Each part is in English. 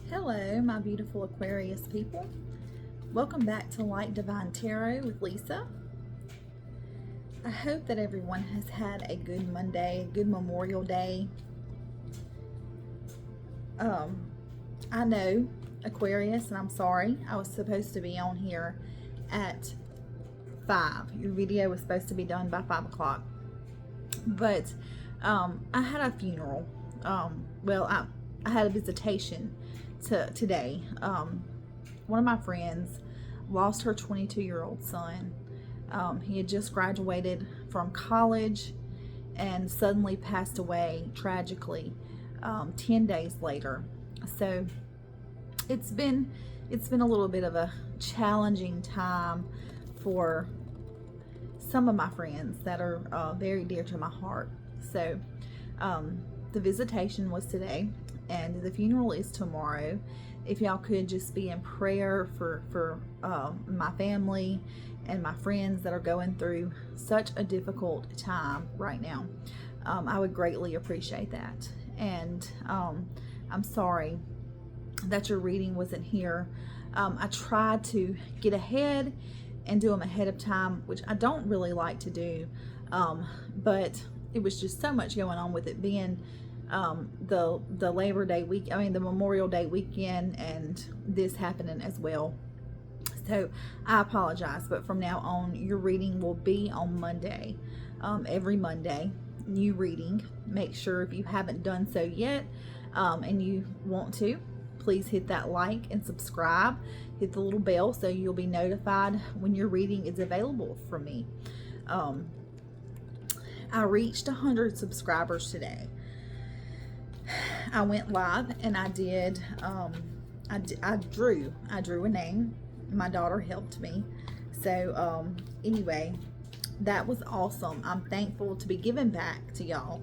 Hello, my beautiful Aquarius people. Welcome back to Light Divine Tarot with Lisa. I hope that everyone has had a good Monday, a good Memorial Day. I know, Aquarius, and I'm sorry, I was supposed to be on here at 5. Your video was supposed to be done by 5 o'clock. But I had a funeral. I had a visitation today. One of my friends lost her 22-year-old son. He had just graduated from college and suddenly passed away tragically 10 days later. So it's been a little bit of a challenging time for some of my friends that are very dear to my heart. So the visitation was today and the funeral is tomorrow. If y'all could just be in prayer for my family and my friends that are going through such a difficult time right now, I would greatly appreciate that. And I'm sorry that your reading wasn't here. I tried to get ahead and do them ahead of time, which I don't really like to do, but it was just so much going on with it being the Labor Day week, the Memorial Day weekend, and this happening as well. So I apologize, but from now on, your reading will be on Monday. Every Monday, new reading. Make sure if you haven't done so yet, and you want to, please hit that like and subscribe. Hit the little bell so you'll be notified when your reading is available from me. I reached 100 subscribers today. I went live and I did, I drew a name. My daughter helped me. So anyway, that was awesome. I'm thankful to be giving back to y'all.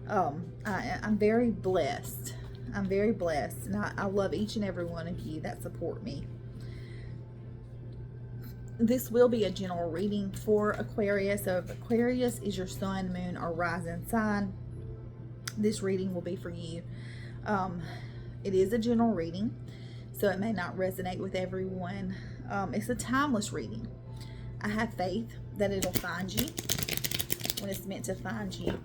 I'm very blessed. I'm very blessed, and I love each and every one of you that support me. This will be a general reading for Aquarius. So if Aquarius is your sun, moon, or rising sign, this reading will be for you. It is a general reading, so it may not resonate with everyone. It's a timeless reading. I have faith that it'll find you when it's meant to find you.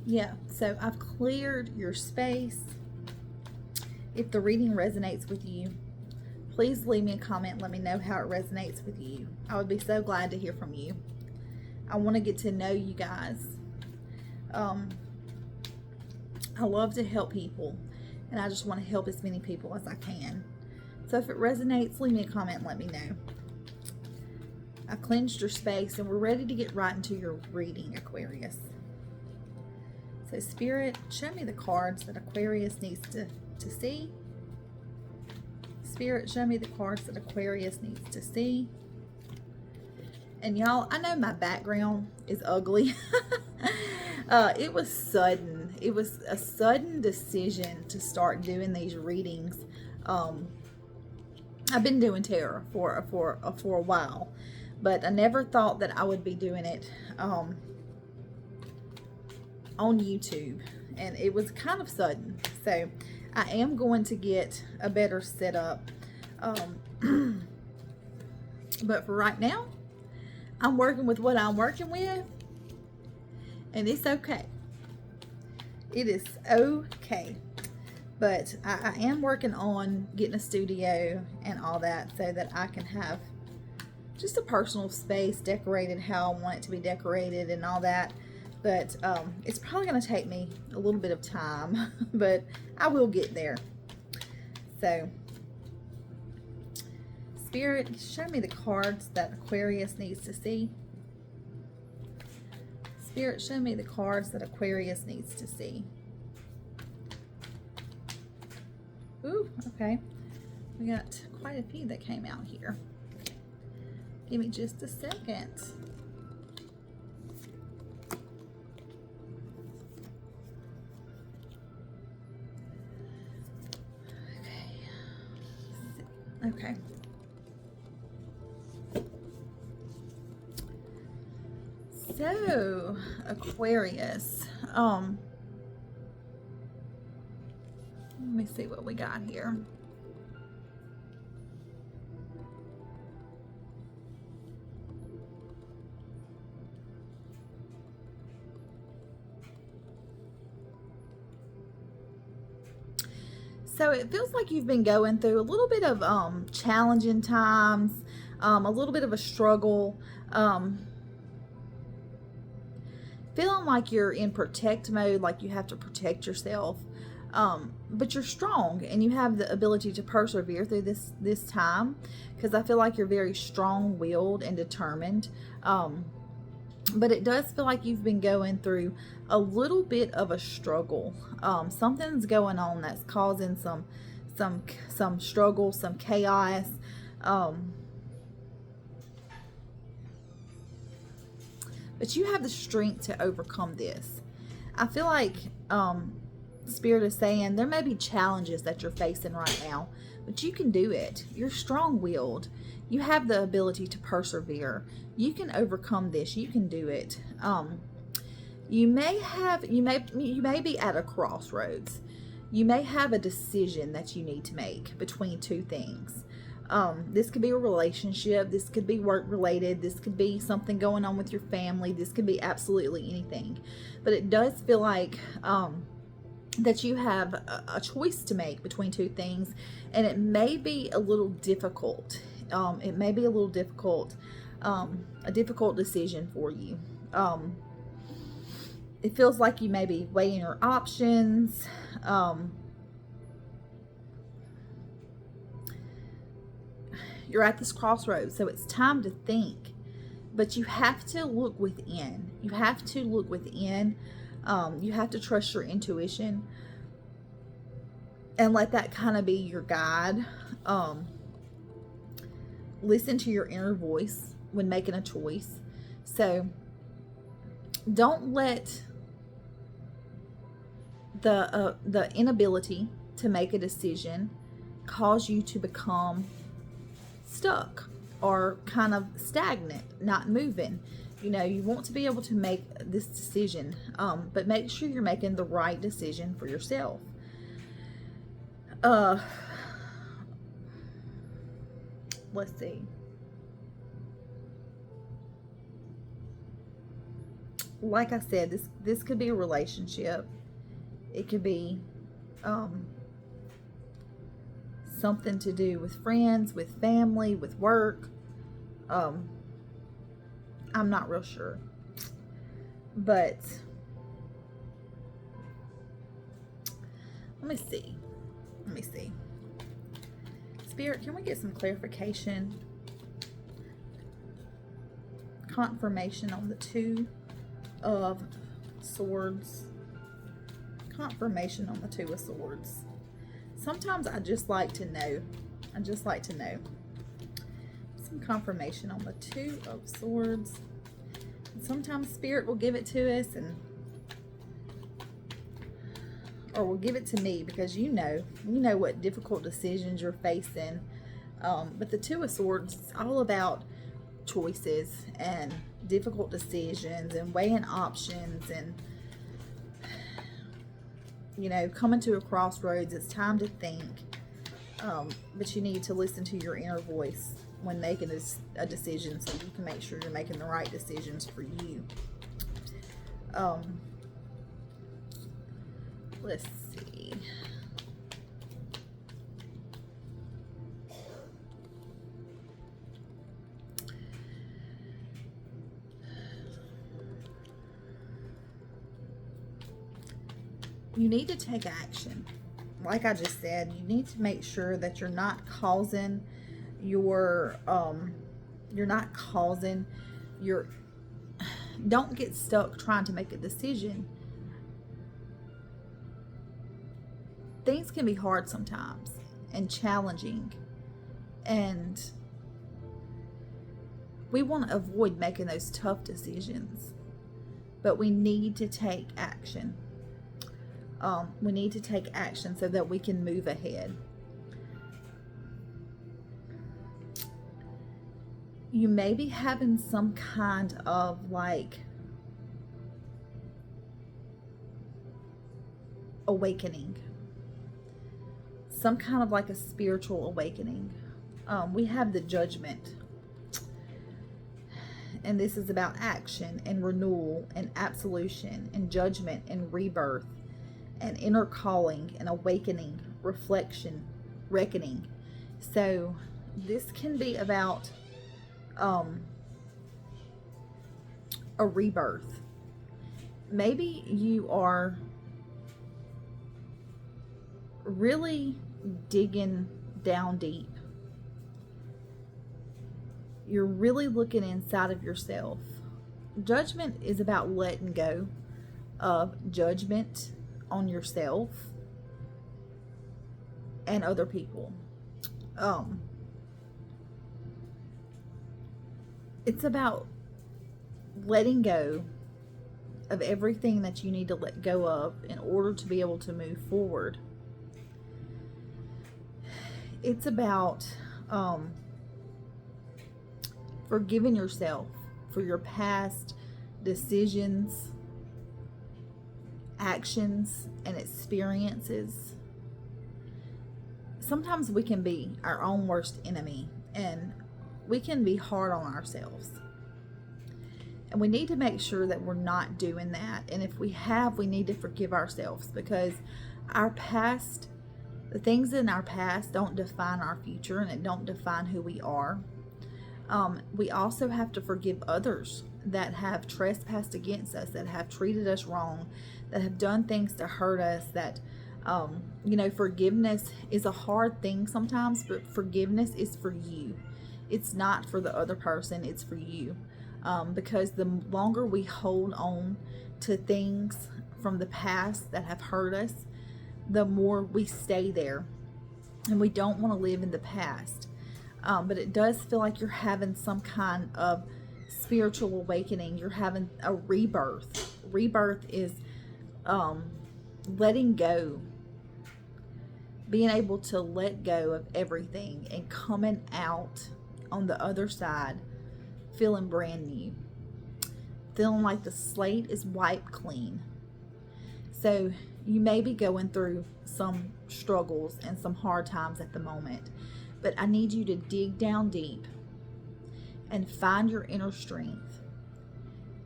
Yeah, so I've cleared your space. If the reading resonates with you, please leave me a comment. Let me know how it resonates with you. I would be so glad to hear from you. I want to get to know you guys. I love to help people, and I just want to help as many people as I can. So if it resonates, leave me a comment and let me know. I cleansed your space, and we're ready to get right into your reading, Aquarius. So Spirit, show me the cards that Aquarius needs to see. Spirit, show me the cards that Aquarius needs to see. And y'all, I know my background is ugly. It was sudden. It was a sudden decision to start doing these readings. I've been doing tarot for a while, but I never thought that I would be doing it on YouTube, and it was kind of sudden. So I am going to get a better setup, but for right now, I'm working with what I'm working with, and it's okay. It is okay. But I am working on getting a studio and all that so that I can have just a personal space decorated how I want it to be decorated and all that. But it's probably going to take me a little bit of time, but I will get there. So, Spirit, show me the cards that Aquarius needs to see. Spirit, show me the cards that Aquarius needs to see. Ooh, okay. We got quite a few that came out here. Give me just a second. Okay. So, Aquarius, let me see what we got here. So it feels like you've been going through a little bit of challenging times, a little bit of a struggle, feeling like you're in protect mode, like you have to protect yourself. But you're strong and you have the ability to persevere through this time, because I feel like you're very strong-willed and determined. But it does feel like you've been going through a little bit of a struggle. Something's going on that's causing some struggle, some chaos. But you have the strength to overcome this. I feel like Spirit is saying there may be challenges that you're facing right now, but you can do it. You're strong-willed. You have the ability to persevere. You can overcome this. You can do it. You may be at a crossroads. You may have a decision that you need to make between two things. This could be a relationship. This could be work related. This could be something going on with your family. This could be absolutely anything. But it does feel like that you have a choice to make between two things, and it may be a little difficult. It may be a little difficult, a difficult decision for you. It feels like you may be weighing your options. You're at this crossroads, so it's time to think. But you have to look within. You have to look within. You have to trust your intuition and let that kind of be your guide. Listen to your inner voice when making a choice. So don't let the inability to make a decision cause you to become stuck or kind of stagnant, not moving. You know, you want to be able to make this decision, but make sure you're making the right decision for yourself. Let's see. Like I said, this could be a relationship. It could be something to do with friends, with family, with work. I'm not real sure. But let me see. Spirit, can we get some clarification? Confirmation on the Two of Swords. Confirmation on the Two of Swords. Sometimes I just like to know. Some confirmation on the Two of Swords. And sometimes Spirit will give it to us, or will give it to me, because you know what difficult decisions you're facing. But the Two of Swords is all about choices and difficult decisions and weighing options, and coming to a crossroads. It's time to think, but you need to listen to your inner voice when making a decision, so you can make sure you're making the right decisions for you. Let's see. You need to take action. Like I just said, you need to make sure that you're not causing don't get stuck trying to make a decision. Things can be hard sometimes and challenging, and we want to avoid making those tough decisions, but we need to take action. We need to take action so that we can move ahead. You may be having some kind of awakening. Some kind of like a spiritual awakening. We have the Judgment. And this is about action and renewal and absolution and judgment and rebirth and inner calling and awakening, reflection, reckoning. So this can be about a rebirth. Maybe you are really digging down deep. You're really looking inside of yourself. Judgment is about letting go of judgment on yourself and other people. It's about letting go of everything that you need to let go of in order to be able to move forward. It's about forgiving yourself for your past decisions, actions, and experiences. Sometimes we can be our own worst enemy, and we can be hard on ourselves. And we need to make sure that we're not doing that. And if we have, we need to forgive ourselves, because our past, the things in our past don't define our future, and it don't define who we are. We also have to forgive others that have trespassed against us, that have treated us wrong, that have done things to hurt us, that, forgiveness is a hard thing sometimes, but forgiveness is for you. It's not for the other person, it's for you. Because the longer we hold on to things from the past that have hurt us, the more we stay there. And we don't want to live in the past. But it does feel like you're having some kind of spiritual awakening. You're having a rebirth. Rebirth is letting go. Being able to let go of everything and coming out on the other side feeling brand new. Feeling like the slate is wiped clean. So you may be going through some struggles and some hard times at the moment. But I need you to dig down deep and find your inner strength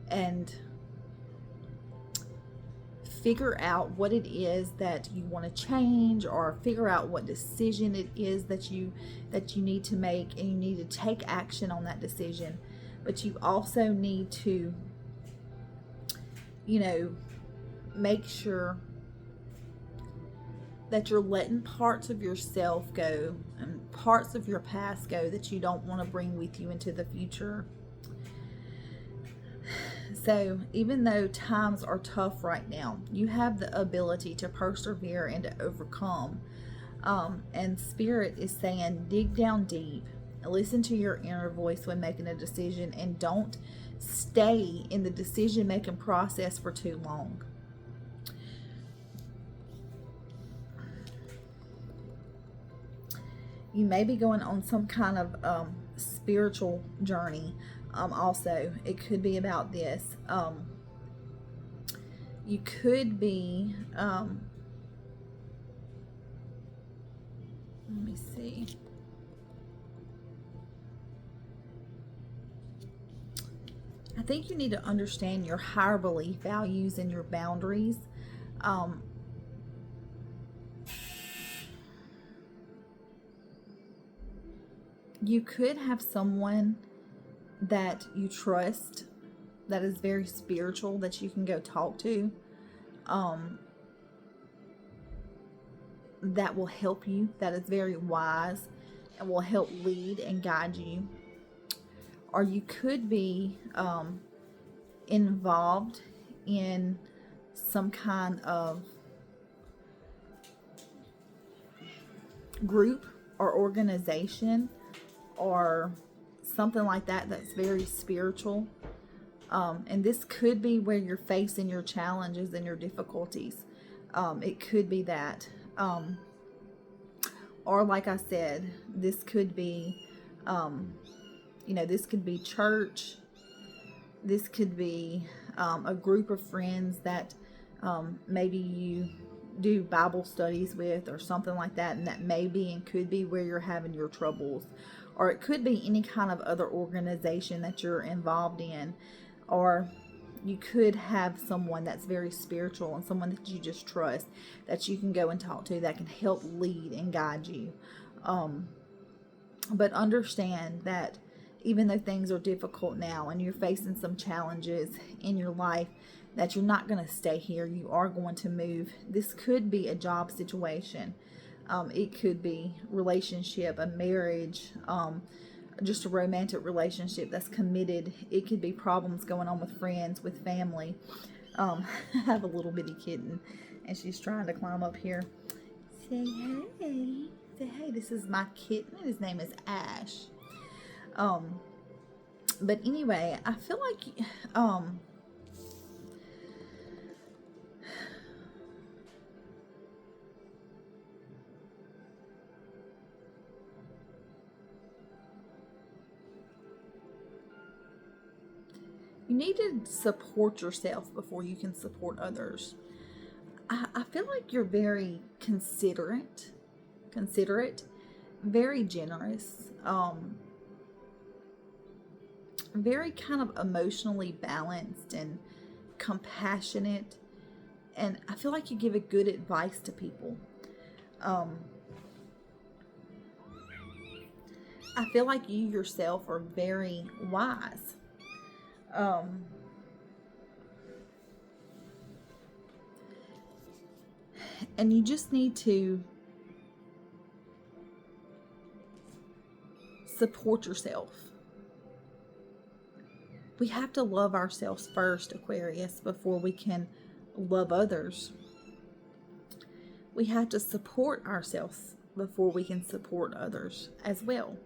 and figure out what it is that you want to change, or figure out what decision it is that you need to make, and you need to take action on that decision. But you also need to, make sure that you're letting parts of yourself go and parts of your past go that you don't want to bring with you into the future. So even though times are tough right now, you have the ability to persevere and to overcome. And Spirit is saying, dig down deep, listen to your inner voice when making a decision, and don't stay in the decision-making process for too long. You may be going on some kind of spiritual journey. Also, it could be about this. You could be, let me see. I think you need to understand your higher belief values and your boundaries. You could have someone that you trust that is very spiritual that you can go talk to, that will help you, that is very wise and will help lead and guide you. Or you could be involved in some kind of group or organization or something like that that's very spiritual. And this could be where you're facing your challenges and your difficulties. It could be that. Or like I said, this could be, this could be church. This could be a group of friends that maybe you do Bible studies with or something like that, and that may be and could be where you're having your troubles. Or it could be any kind of other organization that you're involved in, or you could have someone that's very spiritual and someone that you just trust, that you can go and talk to, that can help lead and guide you. But understand that even though things are difficult now and you're facing some challenges in your life, that you're not going to stay here. You are going to move. This could be a job situation. It could be relationship, a marriage, just a romantic relationship that's committed. It could be problems going on with friends, with family. I have a little bitty kitten, and she's trying to climb up here. Say hey. Say hey. This is my kitten. His name is Ash. But anyway, I feel like you need to support yourself before you can support others. I feel like you're very considerate, very generous, very kind of emotionally balanced and compassionate. And I feel like you give a good advice to people. I feel like you yourself are very wise. And you just need to support yourself. We have to love ourselves first, Aquarius, before we can love others. We have to support ourselves before we can support others as well.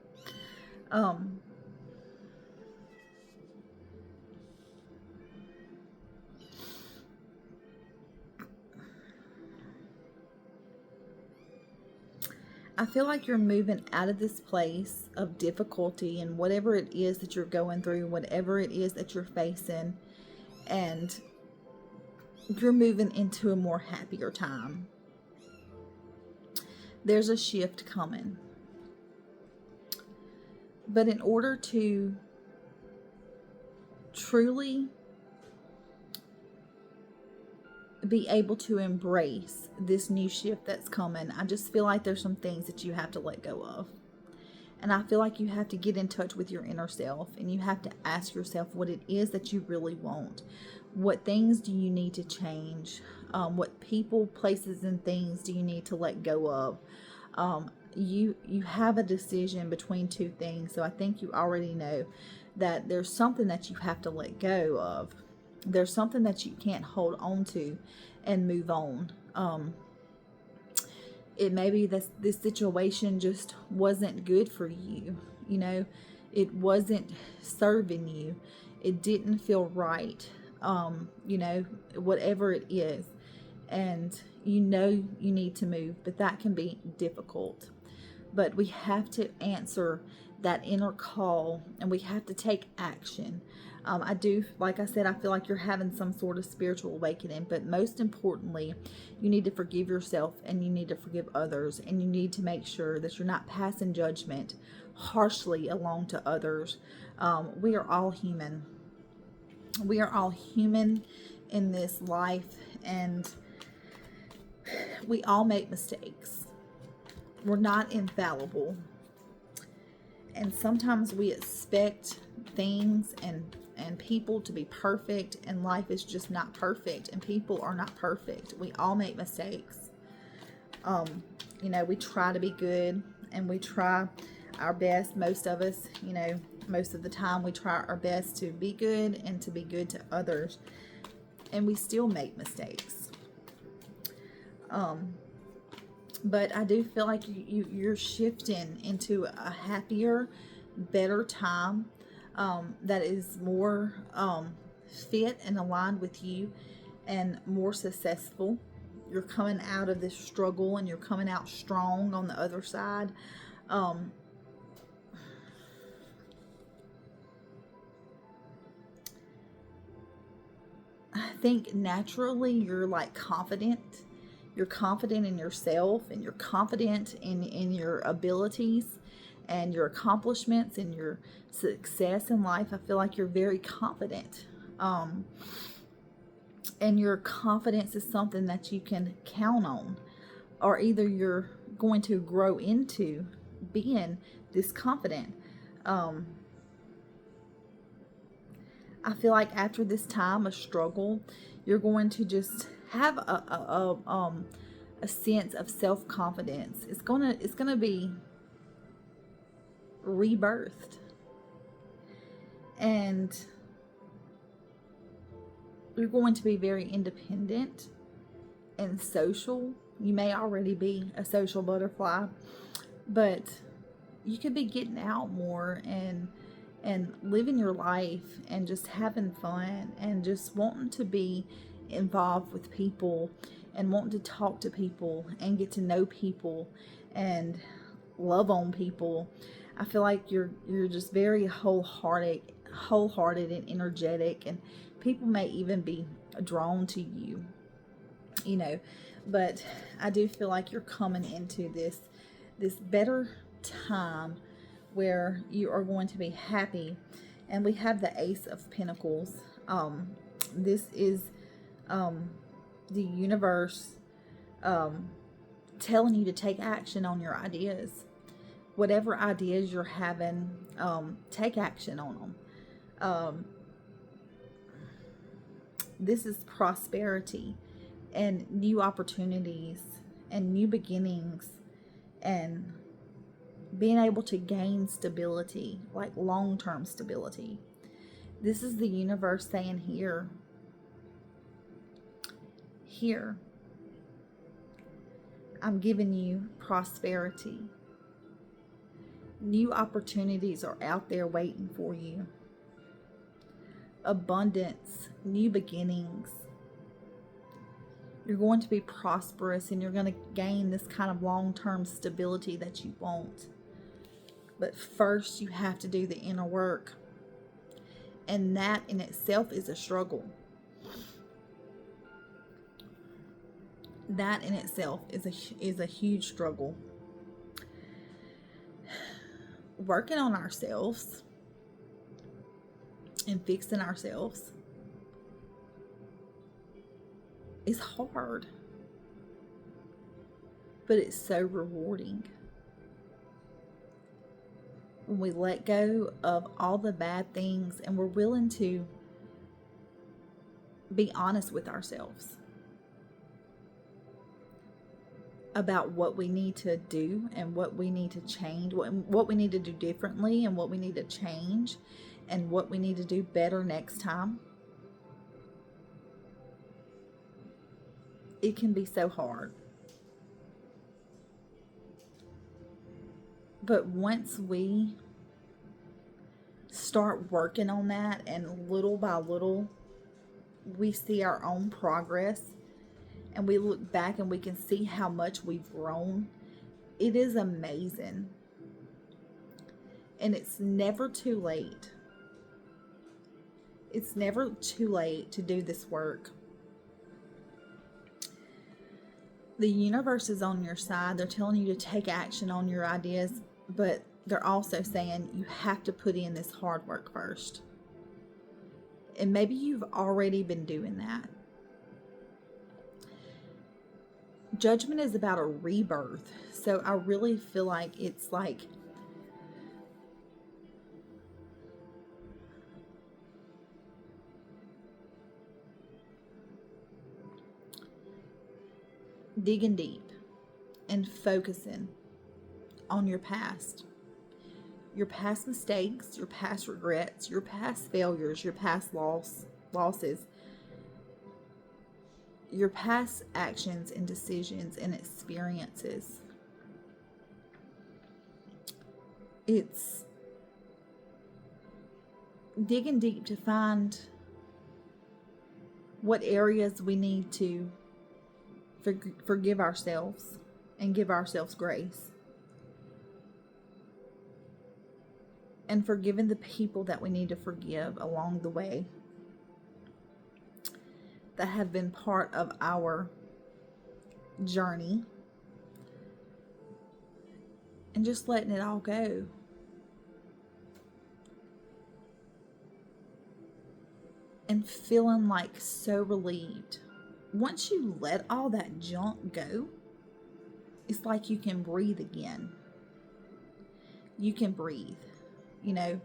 I feel like you're moving out of this place of difficulty and whatever it is that you're going through, whatever it is that you're facing, and you're moving into a more happier time. There's a shift coming. But in order to truly be able to embrace this new shift that's coming, I just feel like there's some things that you have to let go of. And I feel like you have to get in touch with your inner self, and you have to ask yourself what it is that you really want. What things do you need to change? What people, places, and things do you need to let go of? You have a decision between two things, so I think you already know that there's something that you have to let go of. There's something that you can't hold on to and move on. It may be that this situation just wasn't good for you. You know, it wasn't serving you. It didn't feel right. You know, whatever it is. And you know you need to move, but that can be difficult. But we have to answer that inner call, and we have to take action. Like I said, I feel like you're having some sort of spiritual awakening, but most importantly, you need to forgive yourself, and you need to forgive others, and you need to make sure that you're not passing judgment harshly along to others. We are all human. We are all human in this life, and we all make mistakes. We're not infallible. And sometimes we expect things and people to be perfect, and life is just not perfect, and people are not perfect. We all make mistakes. You know, we try to be good, and we try our best. Most of us, you know, most of the time we try our best to be good and to be good to others, and we still make mistakes. But I do feel like you're shifting into a happier, better time that is more fit and aligned with you and more successful. You're coming out of this struggle, and you're coming out strong on the other side. I think naturally you're like confident. You're confident in yourself, and you're confident in your abilities and your accomplishments and your success in life. I feel like you're very confident. And your confidence is something that you can count on, or either you're going to grow into being this confident. I feel like after this time of struggle, you're going to just have a sense of self-confidence. It's gonna be rebirthed, and you're going to be very independent and social. You may already be a social butterfly, but you could be getting out more and living your life and just having fun and just wanting to be involved with people and wanting to talk to people and get to know people and love on people. I feel like you're just very wholehearted and energetic, and people may even be drawn to you, you know. But I do feel like you're coming into this better time where you are going to be happy. And we have the Ace of Pentacles. This is the universe telling you to take action on your ideas. Whatever ideas you're having, take action on them. This is prosperity and new opportunities and new beginnings and being able to gain stability, like long-term stability. This is the universe saying here, I'm giving you prosperity. New opportunities are out there waiting for you. Abundance, new beginnings. You're going to be prosperous, and you're going to gain this kind of long-term stability that you want. But first, you have to do the inner work. And that in itself is a struggle. That in itself is a huge struggle. Working on ourselves and fixing ourselves is hard, but it's so rewarding. When we let go of all the bad things and we're willing to be honest with ourselves about what we need to do and what we need to change, what we need to do differently and what we need to change and what we need to do better next time. It can be so hard. But once we start working on that, and little by little we see our own progress, and we look back and we can see how much we've grown, it is amazing. And it's never too late. It's never too late to do this work. The universe is on your side. They're telling you to take action on your ideas, but they're also saying you have to put in this hard work first. And maybe you've already been doing that. Judgment is about a rebirth. So I really feel like it's like digging deep and focusing on your past mistakes, your past regrets, your past failures, your past losses, your past actions and decisions and experiences. It's digging deep to find what areas we need to forgive ourselves and give ourselves grace. And forgiving the people that we need to forgive along the way that have been part of our journey and just letting it all go. And feeling like so relieved. Once you let all that junk go, it's like you can breathe again. You can breathe. You know,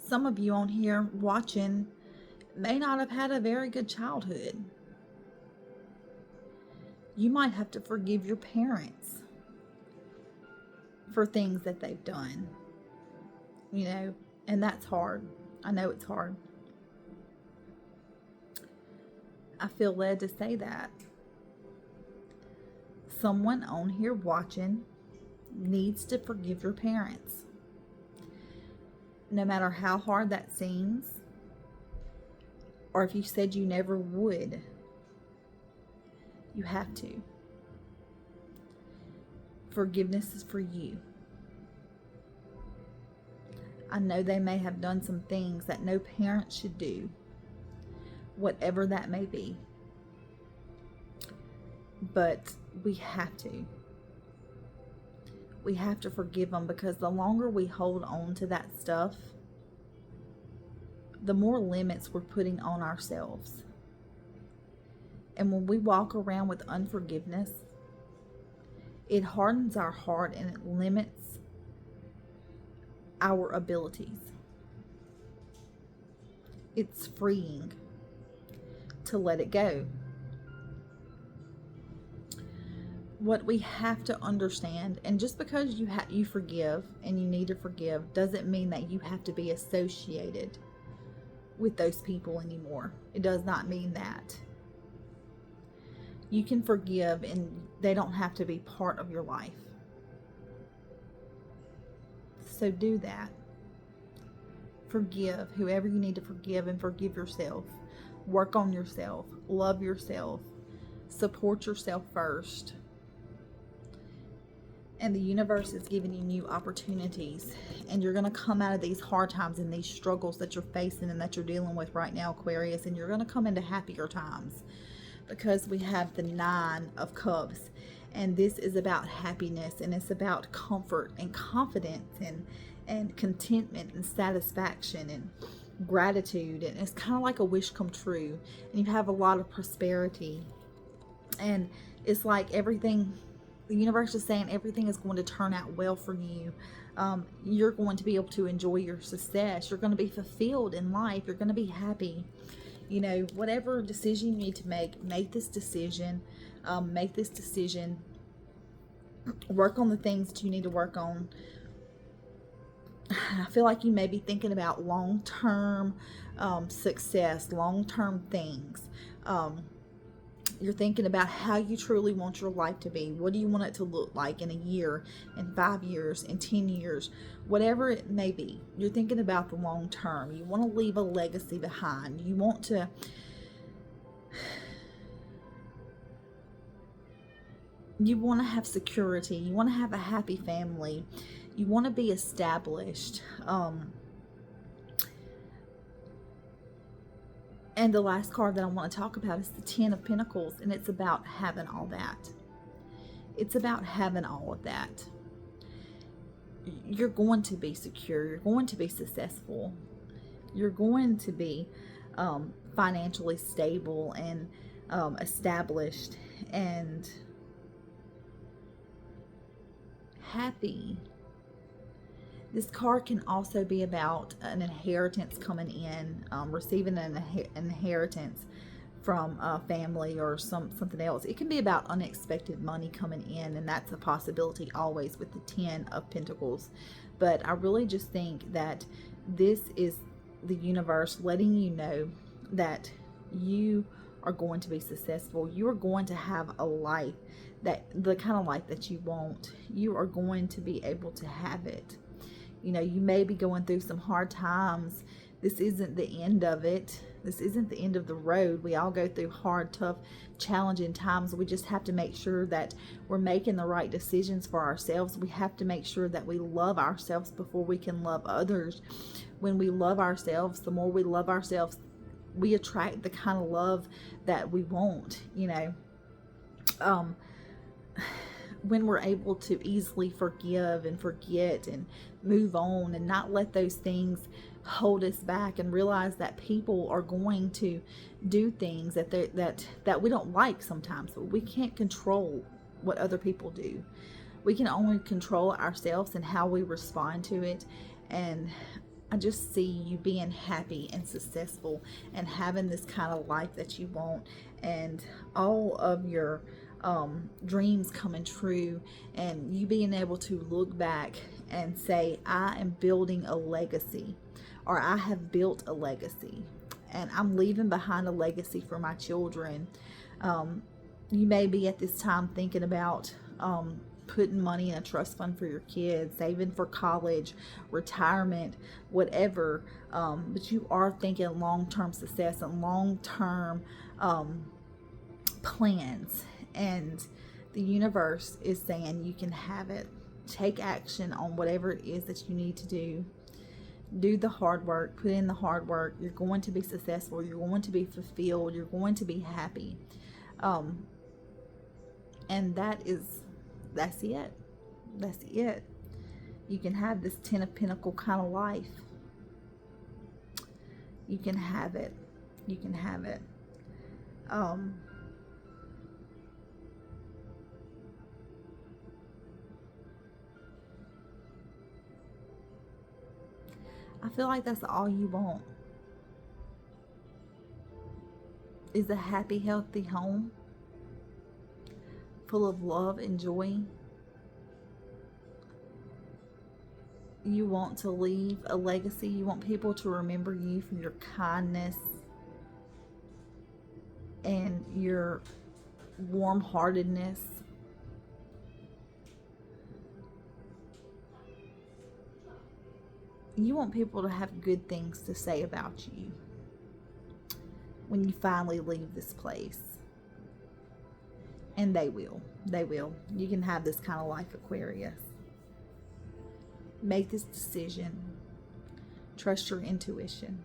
some of you on here watching may not have had a very good childhood. You might have to forgive your parents for things that they've done. You know, and that's hard. I know it's hard. I feel led to say that. Someone on here watching needs to forgive your parents. No matter how hard that seems, or if you said you never would, you have to. Forgiveness is for you. I know they may have done some things that no parent should do, whatever that may be. But we have to. We have to forgive them, because the longer we hold on to that stuff, the more limits we're putting on ourselves. And when we walk around with unforgiveness, it hardens our heart and it limits our abilities. It's freeing to let it go. What we have to understand, and just because you forgive and you need to forgive doesn't mean that you have to be associated with those people anymore. It does not mean that. You can forgive and they don't have to be part of your life. So do that. Forgive whoever you need to forgive, and forgive yourself. Work on yourself. Love yourself. Support yourself first. And the universe is giving you new opportunities. And you're going to come out of these hard times and these struggles that you're facing and that you're dealing with right now, Aquarius. And you're going to come into happier times. Because we have the 9 of Cups. And this is about happiness, and it's about comfort and confidence and contentment and satisfaction and gratitude. And it's kind of like a wish come true. And you have a lot of prosperity. And it's like everything, the universe is saying everything is going to turn out well for you. You're going to be able to enjoy your success. You're going to be fulfilled in life. You're going to be happy. You know, whatever decision you need to make this decision. Make this decision. Work on the things that you need to work on. I feel like you may be thinking about long-term success, long-term things. You're thinking about how you truly want your life to be. What do you want it to look like in a year, in 5 years, in 10 years, whatever it may be. You're thinking about the long term. You want to leave a legacy behind. You want to have security. You want to have a happy family. You want to be established. And the last card that I want to talk about is the 10 of Pentacles, and it's about having all that. It's about having all of that. You're going to be secure. You're going to be successful. You're going to be financially stable and established and happy. This card can also be about an inheritance coming in, receiving an inheritance from a family or something else. It can be about unexpected money coming in, and that's a possibility always with the 10 of Pentacles. But I really just think that this is the universe letting you know that you are going to be successful. You are going to have a life, that the kind of life that you want. You are going to be able to have it. You know, you may be going through some hard times. This isn't the end of it. This isn't the end of the road. We all go through hard, tough, challenging times. We just have to make sure that we're making the right decisions for ourselves. We have to make sure that we love ourselves before we can love others. When we love ourselves, the more we love ourselves, we attract the kind of love that we want, you know. When we're able to easily forgive and forget and move on and not let those things hold us back, and realize that people are going to do things that we don't like sometimes, but we can't control what other people do. We can only control ourselves and how we respond to it. And I just see you being happy and successful and having this kind of life that you want, and all of your dreams coming true, and you being able to look back and say, I am building a legacy, or I have built a legacy, and I'm leaving behind a legacy for my children. You may be at this time thinking about putting money in a trust fund for your kids, saving for college, retirement, whatever, but you are thinking long-term success and long-term plans, and the universe is saying you can have it. Take action on whatever it is that you need to do. Do the hard work, put in the hard work. You're going to be successful, you're going to be fulfilled, you're going to be happy, and that's it. You can have this 10 of Pentacles kind of life. You can have it. You can have it. I feel like that's all you want, is a happy, healthy home full of love and joy. You want to leave a legacy. You want people to remember you for your kindness and your warm-heartedness. You want people to have good things to say about you when you finally leave this place. And they will. They will. You can have this kind of life, Aquarius. Make this decision. Trust your intuition.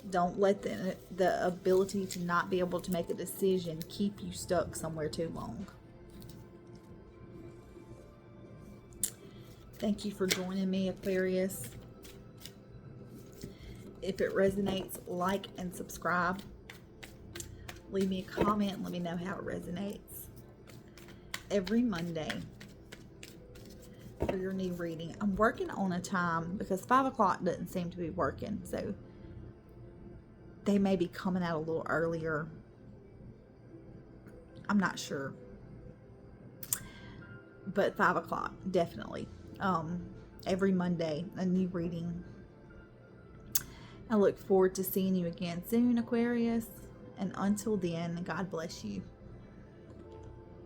Don't let the ability to not be able to make a decision keep you stuck somewhere too long. Thank you for joining me, Aquarius. If it resonates, like and subscribe. Leave me a comment and let me know how it resonates. Every Monday for your new reading. I'm working on a time because 5 o'clock doesn't seem to be working. So they may be coming out a little earlier. I'm not sure. But 5 o'clock, definitely. Every Monday, a new reading. I look forward to seeing you again soon, Aquarius. And until then, God bless you.